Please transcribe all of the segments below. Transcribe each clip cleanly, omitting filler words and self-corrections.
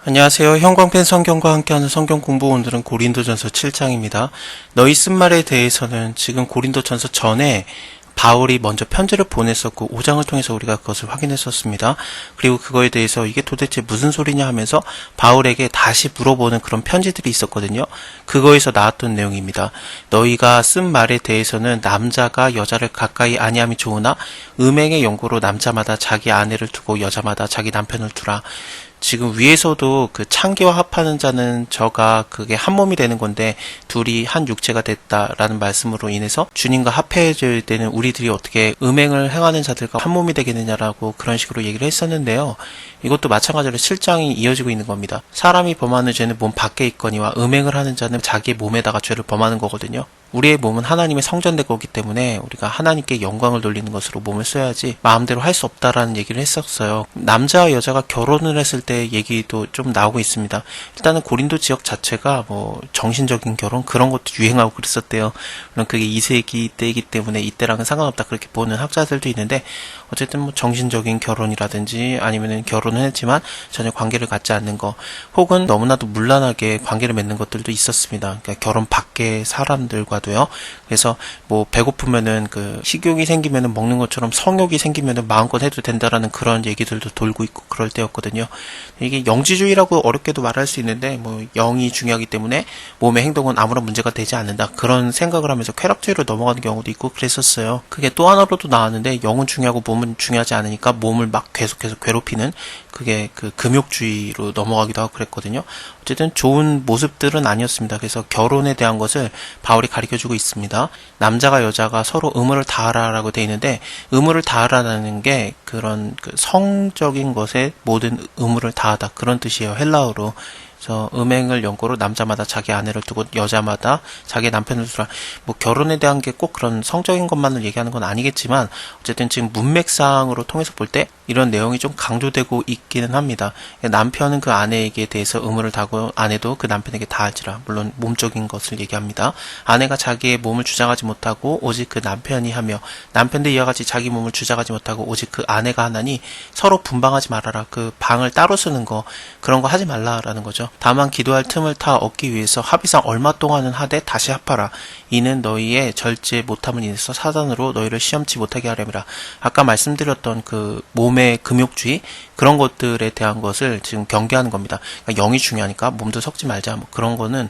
안녕하세요. 형광펜 성경과 함께하는 성경 공부, 오늘은 고린도전서 7장입니다. 너희 쓴 말에 대해서는 지금 고린도전서 전에 바울이 먼저 편지를 보냈었고 5장을 통해서 우리가 그것을 확인했었습니다. 그리고 그거에 대해서 이게 도대체 무슨 소리냐 하면서 바울에게 다시 물어보는 그런 편지들이 있었거든요. 그거에서 나왔던 내용입니다. 너희가 쓴 말에 대해서는 남자가 여자를 가까이 아니함이 좋으나 음행의 연고로 남자마다 자기 아내를 두고 여자마다 자기 남편을 두라. 지금 위에서도 그 창기와 합하는 자는 저가 그게 한 몸이 되는 건데 둘이 한 육체가 됐다라는 말씀으로 인해서 주님과 합해질 때는 우리들이 어떻게 음행을 행하는 자들과 한 몸이 되겠느냐라고 그런 식으로 얘기를 했었는데요. 이것도 마찬가지로 7장이 이어지고 있는 겁니다. 사람이 범하는 죄는 몸 밖에 있거니와 음행을 하는 자는 자기의 몸에다가 죄를 범하는 거거든요. 우리의 몸은 하나님의 성전된 거기 때문에 우리가 하나님께 영광을 돌리는 것으로 몸을 써야지 마음대로 할 수 없다라는 얘기를 했었어요. 남자와 여자가 결혼을 했을 때 얘기도 좀 나오고 있습니다. 일단은 고린도 지역 자체가 뭐 정신적인 결혼 그런 것도 유행하고 그랬었대요. 물론 그게 2세기 때이기 때문에 이때랑은 상관없다 그렇게 보는 학자들도 있는데 어쨌든 뭐 정신적인 결혼이라든지 아니면은 결혼을 했지만 전혀 관계를 갖지 않는 거 혹은 너무나도 문란하게 관계를 맺는 것들도 있었습니다. 그러니까 결혼 밖의 사람들과도요. 그래서 뭐 배고프면은 그 식욕이 생기면은 먹는 것처럼 성욕이 생기면은 마음껏 해도 된다라는 그런 얘기들도 돌고 있고 그럴 때였거든요. 이게 영지주의라고 어렵게도 말할 수 있는데 뭐 영이 중요하기 때문에 몸의 행동은 아무런 문제가 되지 않는다 그런 생각을 하면서 쾌락주의로 넘어가는 경우도 있고 그랬었어요. 그게 또 하나로도 나왔는데 영은 중요하고 몸은 중요하지 않으니까 몸을 막 계속해서 괴롭히는 그게 그 금욕주의로 넘어가기도 하고 그랬거든요. 어쨌든 좋은 모습들은 아니었습니다. 그래서 결혼에 대한 것을 바울이 가르쳐주고 있습니다. 남자가 여자가 서로 의무를 다하라라고 돼 있는데 의무를 다하라는 게 그런 그 성적인 것에 모든 의무를 다하다 그런 뜻이에요. 헬라어로. 그래서 음행을 연고로 남자마다 자기 아내를 두고 여자마다 자기 남편을 두라. 뭐 결혼에 대한 게 꼭 그런 성적인 것만을 얘기하는 건 아니겠지만 어쨌든 지금 문맥상으로 통해서 볼 때 이런 내용이 좀 강조되고 있기는 합니다. 남편은 그 아내에게 대해서 의무를 다하고 아내도 그 남편에게 다할지라. 물론 몸적인 것을 얘기합니다. 아내가 자기의 몸을 주장하지 못하고 오직 그 남편이 하며 남편도 이와 같이 자기 몸을 주장하지 못하고 오직 그 아내가 하나니 서로 분방하지 말아라. 그 방을 따로 쓰는 거 그런 거 하지 말라라는 거죠. 다만 기도할 틈을 타 얻기 위해서 합의상 얼마 동안은 하되 다시 합하라. 이는 너희의 절제 못함을 인해서 사단으로 너희를 시험치 못하게 하려니라. 아까 말씀드렸던 그 몸의 금욕주의 그런 것들에 대한 것을 지금 경계하는 겁니다. 그러니까 영이 중요하니까 몸도 섞지 말자. 뭐 그런 거는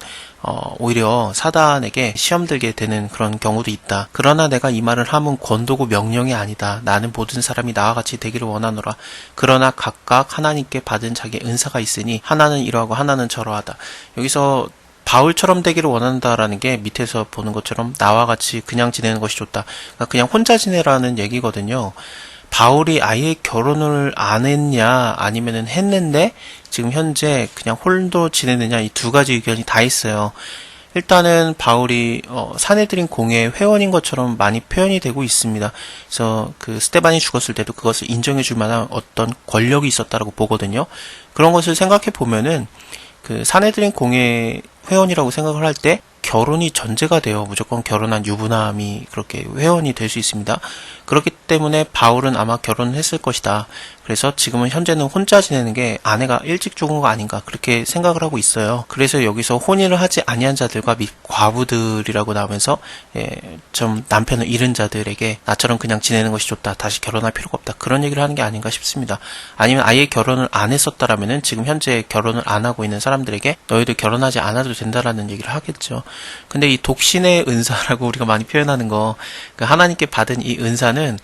오히려 사단에게 시험 들게 되는 그런 경우도 있다. 그러나 내가 이 말을 함은 권도고 명령이 아니다. 나는 모든 사람이 나와 같이 되기를 원하노라. 그러나 각각 하나님께 받은 자기의 은사가 있으니 하나는 이러하고 하나는 저러하다. 여기서 바울처럼 되기를 원한다라는 게 밑에서 보는 것처럼 나와 같이 그냥 지내는 것이 좋다. 그러니까 그냥 혼자 지내라는 얘기거든요. 바울이 아예 결혼을 안 했냐 아니면은 했는데 지금 현재 그냥 홀로 지내느냐 이 두 가지 의견이 다 있어요. 일단은 바울이 사내들인 공회의 회원인 것처럼 많이 표현이 되고 있습니다. 그래서 그 스테반이 죽었을 때도 그것을 인정해 줄 만한 어떤 권력이 있었다라고 보거든요. 그런 것을 생각해 보면은 그 사내들인 공회 회원이라고 생각을 할 때 결혼이 전제가 돼요. 무조건 결혼한 유부남이 그렇게 회원이 될 수 있습니다. 그렇기 때문에 바울은 아마 결혼을 했을 것이다. 그래서 지금은 현재는 혼자 지내는 게 아내가 일찍 죽은 거 아닌가 그렇게 생각을 하고 있어요. 그래서 여기서 혼인을 하지 아니한 자들과 및 과부들이라고 나오면서 좀 남편을 잃은 자들에게 나처럼 그냥 지내는 것이 좋다. 다시 결혼할 필요가 없다. 그런 얘기를 하는 게 아닌가 싶습니다. 아니면 아예 결혼을 안 했었다라면은 지금 현재 결혼을 안 하고 있는 사람들에게 너희들 결혼하지 않아도 된다라는 얘기를 하겠죠. 근데 이 독신의 은사라고 우리가 많이 표현하는 거, 그 하나님께 받은 이 은사는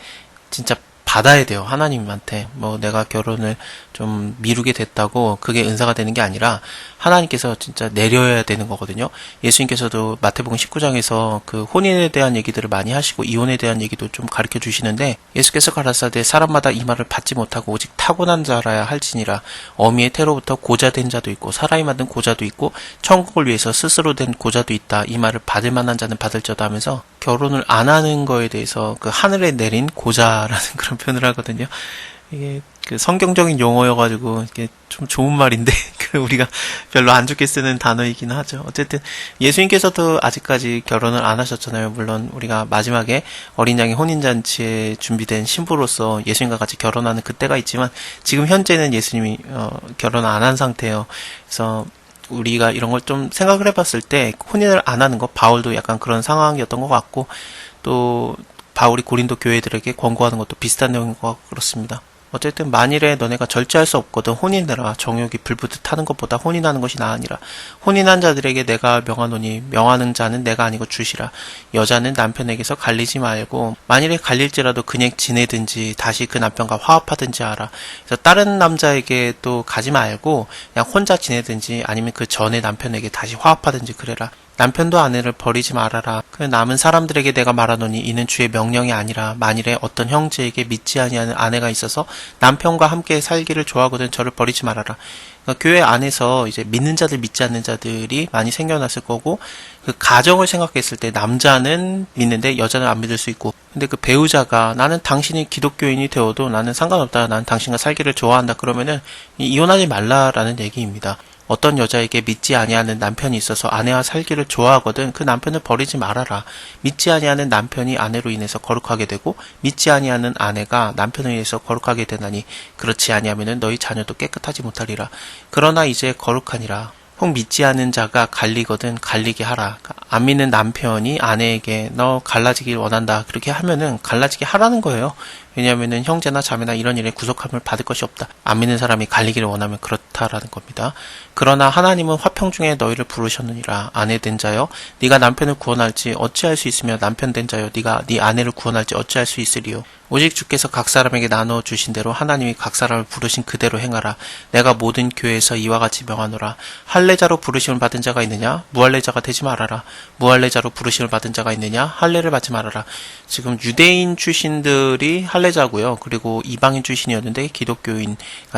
진짜 받아야 돼요. 하나님한테. 뭐 내가 결혼을 좀 미루게 됐다고 그게 은사가 되는 게 아니라 하나님께서 진짜 내려야 되는 거거든요. 예수님께서도 마태복음 19장에서 그 혼인에 대한 얘기들을 많이 하시고 이혼에 대한 얘기도 좀 가르쳐 주시는데 예수께서 가라사대 사람마다 이 말을 받지 못하고 오직 타고난 자라야 할지니라. 어미의 태로부터 고자된 자도 있고 사람이 만든 고자도 있고 천국을 위해서 스스로 된 고자도 있다. 이 말을 받을 만한 자는 받을지어다 하면서 결혼을 안 하는 거에 대해서 그 하늘에 내린 고자라는 그런 표현을 하거든요. 이게 그 성경적인 용어여가지고 이게 좀 좋은 말인데 우리가 별로 안 좋게 쓰는 단어이긴 하죠. 어쨌든 예수님께서도 아직까지 결혼을 안 하셨잖아요. 물론 우리가 마지막에 어린 양의 혼인잔치에 준비된 신부로서 예수님과 같이 결혼하는 그때가 있지만 지금 현재는 예수님이 결혼 안 한 상태예요. 그래서 우리가 이런 걸 좀 생각을 해봤을 때 혼인을 안 하는 거, 바울도 약간 그런 상황이었던 것 같고, 또 바울이 고린도 교회들에게 권고하는 것도 비슷한 내용인 것 같고 그렇습니다. 어쨌든 만일에 너네가 절제할 수 없거든 혼인해라. 정욕이 불붙듯 하는 것보다 혼인하는 것이 나으니라. 혼인한 자들에게 내가 명하노니 명하는 자는 내가 아니고 주시라. 여자는 남편에게서 갈리지 말고 만일에 갈릴지라도 그냥 지내든지 다시 그 남편과 화합하든지 하라. 그래서 다른 남자에게 또 가지 말고 그냥 혼자 지내든지 아니면 그 전에 남편에게 다시 화합하든지 그래라. 남편도 아내를 버리지 말아라. 그 남은 사람들에게 내가 말하노니 이는 주의 명령이 아니라 만일에 어떤 형제에게 믿지 아니하는 아내가 있어서 남편과 함께 살기를 좋아하거든 저를 버리지 말아라. 그러니까 교회 안에서 이제 믿는 자들 믿지 않는 자들이 많이 생겨났을 거고 그 가정을 생각했을 때 남자는 믿는데 여자는 안 믿을 수 있고 근데 그 배우자가 나는 당신이 기독교인이 되어도 나는 상관없다. 나는 당신과 살기를 좋아한다. 그러면은 이혼하지 말라라는 얘기입니다. 어떤 여자에게 믿지 아니하는 남편이 있어서 아내와 살기를 좋아하거든 그 남편을 버리지 말아라. 믿지 아니하는 남편이 아내로 인해서 거룩하게 되고 믿지 아니하는 아내가 남편에 의해서 거룩하게 되나니 그렇지 아니하면 너희 자녀도 깨끗하지 못하리라. 그러나 이제 거룩하니라. 혹 믿지 않는 자가 갈리거든 갈리게 하라. 안 믿는 남편이 아내에게 너 갈라지길 원한다. 그렇게 하면은 갈라지게 하라는 거예요. 왜냐하면은 형제나 자매나 이런 일에 구속함을 받을 것이 없다. 안 믿는 사람이 갈리기를 원하면 그렇다라는 겁니다. 그러나 하나님은 화평 중에 너희를 부르셨느니라. 아내 된 자여 네가 남편을 구원할지 어찌할 수 있으며 남편 된 자여 네가 네 아내를 구원할지 어찌할 수 있으리요. 오직 주께서 각 사람에게 나누어 주신 대로 하나님이 각 사람을 부르신 그대로 행하라. 내가 모든 교회에서 이와 같이 명하노라. 할례자로 부르심을 받은 자가 있느냐? 무할례자가 되지 말아라. 무할례자로 부르심을 받은 자가 있느냐? 할례를 받지 말아라. 지금 유대인 출신들이 할례자고요. 그리고 이방인 출신이었는데 기독교인,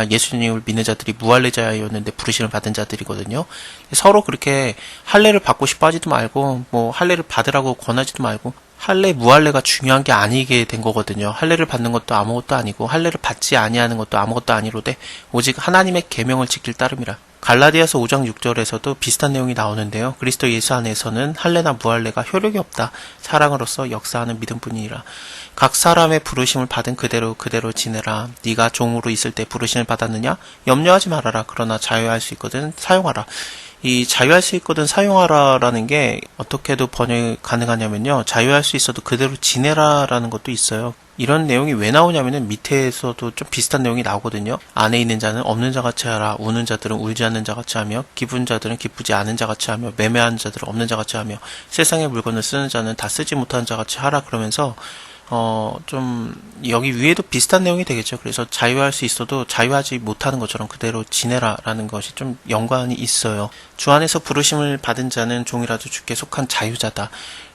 예수님을 믿는 자들이 무할례자였는데 부르심을 받은 자들이거든요. 서로 그렇게 할례를 받고 싶어 하지도 말고 뭐 할례를 받으라고 권하지도 말고 할례, 무할례가 중요한 게 아니게 된 거거든요. 할례를 받는 것도 아무것도 아니고 할례를 받지 아니하는 것도 아무것도 아니로되 오직 하나님의 계명을 지킬 따름이라. 갈라디아서 5장 6절에서도 비슷한 내용이 나오는데요. 그리스도 예수 안에서는 할례나 무할례가 효력이 없다. 사랑으로서 역사하는 믿음뿐이니라. 각 사람의 부르심을 받은 그대로 지내라. 네가 종으로 있을 때 부르심을 받았느냐? 염려하지 말아라. 그러나 자유할 수 있거든 사용하라. 이 자유할 수 있거든 사용하라라는 게 어떻게도 번역이 가능하냐면요. 자유할 수 있어도 그대로 지내라라는 것도 있어요. 이런 내용이 왜 나오냐면은 밑에서도 좀 비슷한 내용이 나오거든요. 안에 있는 자는 없는 자 같이 하라. 우는 자들은 울지 않는 자 같이 하며 기쁜 자들은 기쁘지 않은 자 같이 하며 매매하는 자들은 없는 자 같이 하며 세상의 물건을 쓰는 자는 다 쓰지 못하는 자 같이 하라. 그러면서 좀 여기 위에도 비슷한 내용이 되겠죠. 그래서 자유할 수 있어도 자유하지 못하는 것처럼 그대로 지내라라는 것이 좀 연관이 있어요. 주 안에서 부르심을 받은 자는 종이라도 주께 속한 자유자다.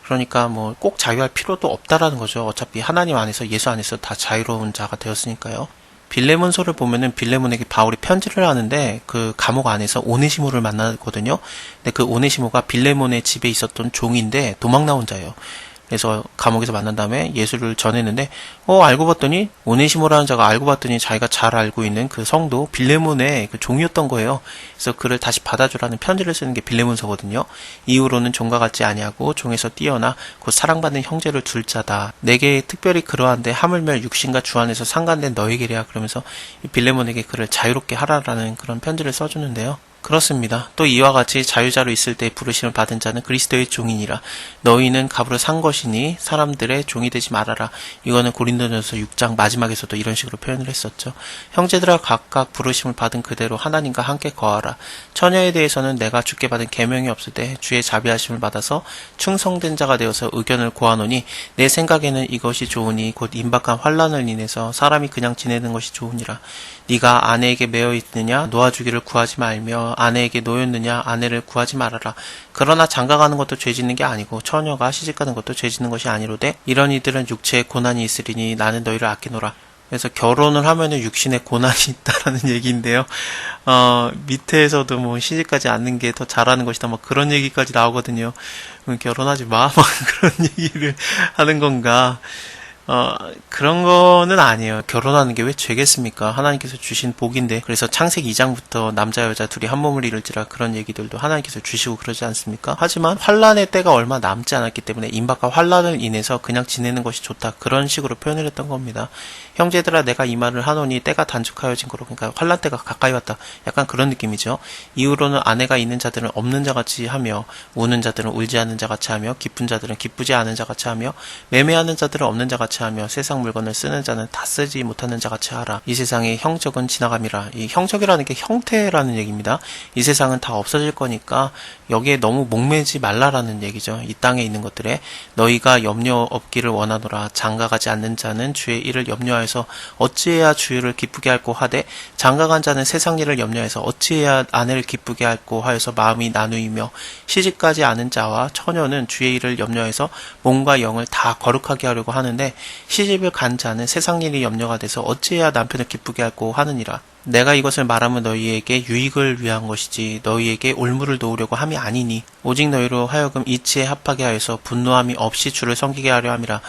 그러니까 뭐 꼭 자유할 필요도 없다라는 거죠. 어차피 하나님 안에서 예수 안에서 다 자유로운 자가 되었으니까요. 빌레몬서를 보면은 빌레몬에게 바울이 편지를 하는데 그 감옥 안에서 오네시모를 만나거든요. 근데 그 오네시모가 빌레몬의 집에 있었던 종인데 도망 나온 자예요. 그래서 감옥에서 만난 다음에 예수를 전했는데 알고 봤더니 오네시모라는 자가 알고 봤더니 자기가 잘 알고 있는 그 성도 빌레몬의 그 종이었던 거예요. 그래서 그를 다시 받아주라는 편지를 쓰는 게 빌레몬서거든요. 이후로는 종과 같지 아니하고 종에서 뛰어나 곧 사랑받는 형제를 둘 자다. 내게 특별히 그러한데 하물며 육신과 주 안에서 상관된 너에게랴. 그러면서 빌레몬에게 그를 자유롭게 하라라는 그런 편지를 써주는데요. 그렇습니다. 또 이와 같이 자유자로 있을 때 부르심을 받은 자는 그리스도의 종이니라. 너희는 값으로 산 것이니 사람들의 종이 되지 말아라. 이거는 고린도전서 6장 마지막에서도 이런 식으로 표현을 했었죠. 형제들아 각각 부르심을 받은 그대로 하나님과 함께 거하라. 처녀에 대해서는 내가 주께 받은 계명이 없을 때 주의 자비하심을 받아서 충성된 자가 되어서 의견을 고하노니 내 생각에는 이것이 좋으니 곧 임박한 환난을 인해서 사람이 그냥 지내는 것이 좋으니라. 네가 아내에게 매여 있느냐 놓아주기를 구하지 말며 아내에게 놓였느냐 아내를 구하지 말아라. 그러나 장가가는 것도 죄짓는 게 아니고 처녀가 시집가는 것도 죄짓는 것이 아니로되 이런 이들은 육체에 고난이 있으리니 나는 너희를 아끼노라. 그래서 결혼을 하면은 육신에 고난이 있다라는 얘기인데요. 밑에서도 뭐 시집가지 않는 게 더 잘하는 것이다. 뭐 그런 얘기까지 나오거든요. 결혼하지 마. 막 그런 얘기를 하는 건가. 그런 거는 아니에요. 결혼하는 게 왜 죄겠습니까? 하나님께서 주신 복인데. 그래서 창세기 2장부터 남자 여자 둘이 한 몸을 이룰지라 그런 얘기들도 하나님께서 주시고 그러지 않습니까? 하지만 환란의 때가 얼마 남지 않았기 때문에 임박과 환란을 인해서 그냥 지내는 것이 좋다. 그런 식으로 표현을 했던 겁니다. 형제들아 내가 이 말을 하노니 때가 단축하여진 거로, 그러니까 환란 때가 가까이 왔다. 약간 그런 느낌이죠. 이후로는 아내가 있는 자들은 없는 자같이 하며 우는 자들은 울지 않는 자같이 하며 기쁜 자들은 기쁘지 않은 자같이 하며 매매하는 자들은 없는 자같이 하며 세상 물건을 쓰는 자는 다 쓰지 못하는 자같이 하라. 이 세상의 형적은 지나감이라. 이 형적이라는 게 형태라는 얘기입니다. 이 세상은 다 없어질 거니까 여기에 너무 목매지 말라라는 얘기죠. 이 땅에 있는 것들에 너희가 염려 없기를 원하노라. 장가가지 않는 자는 주의 일을 염려하여서 어찌해야 주를 기쁘게 할꼬 하되 장가간 자는 세상 일을 염려해서 어찌해야 아내를 기쁘게 할꼬 하여서 마음이 나누이며 시집가지 않은 자와 처녀는 주의 일을 염려해서 몸과 영을 다 거룩하게 하려고 하는데 시집을 간 자는 세상 일이 염려가 돼서 어찌해야 남편을 기쁘게 할꼬 하느니라. 내가 이것을 말하면 너희에게 유익을 위한 것이지 너희에게 올무를 놓으려고 함이 아니니 오직 너희로 하여금 이치에 합하게 하여서 분노함이 없이 주를 섬기게 하려 함이라.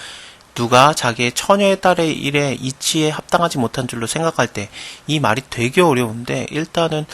누가 자기의 처녀의 딸의 일에 이치에 합당하지 못한 줄로 생각할 때 이 말이 되게 어려운데 일단은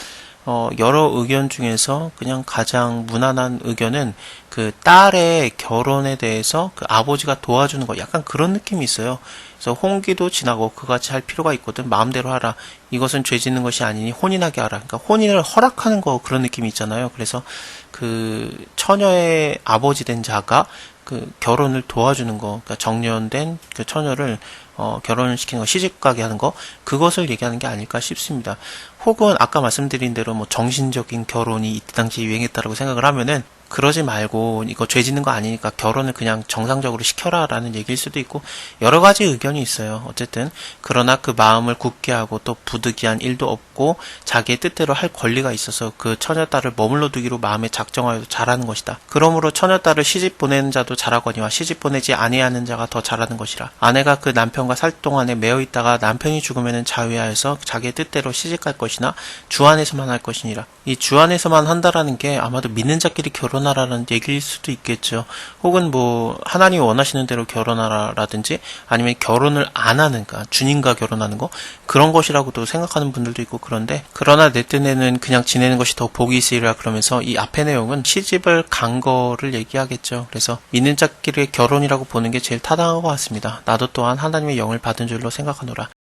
여러 의견 중에서 그냥 가장 무난한 의견은 그 딸의 결혼에 대해서 그 아버지가 도와주는 거, 약간 그런 느낌이 있어요. 그래서 혼기도 지나고 그같이 할 필요가 있거든. 마음대로 하라. 이것은 죄 짓는 것이 아니니 혼인하게 하라. 그러니까 혼인을 허락하는 거, 그런 느낌이 있잖아요. 그래서 그 처녀의 아버지 된 자가 그 결혼을 도와주는 거, 그러니까 정년된 그 처녀를 결혼을 시키는 거, 시집가게 하는 거, 그것을 얘기하는 게 아닐까 싶습니다. 혹은 아까 말씀드린 대로 뭐 정신적인 결혼이 이때 당시에 유행했다라고 생각을 하면은 그러지 말고 이거 죄 짓는 거 아니니까 결혼을 그냥 정상적으로 시켜라 라는 얘기일 수도 있고 여러 가지 의견이 있어요. 어쨌든 그러나 그 마음을 굳게 하고 또 부득이한 일도 없고 자기의 뜻대로 할 권리가 있어서 그 처녀딸을 머물러 두기로 마음에 작정하여도 잘하는 것이다. 그러므로 처녀딸을 시집 보내는 자도 잘하거니와 시집 보내지 아니하는 자가 더 잘하는 것이라. 아내가 그 남편과 살 동안에 매어 있다가 남편이 죽으면 자유하여서 자기의 뜻대로 시집갈 것이나 주 안에서만 할 것이니라. 이 주 안에서만 한다라는 게 아마도 믿는 자끼리 결혼하라는 얘기일 수도 있겠죠. 혹은 뭐 하나님이 원하시는 대로 결혼하라라든지 아니면 결혼을 안 하는, 그러니까 주님과 결혼하는 거, 그런 것이라고도 생각하는 분들도 있고. 그런데 그러나 내 뜬에는 그냥 지내는 것이 더 복이 있으리라 그러면서 이 앞의 내용은 시집을 간 거를 얘기하겠죠. 그래서 믿는 자끼리 결혼이라고 보는 게 제일 타당한 것 같습니다. 나도 또한 하나님의 영을 받은 줄로 생각하노라.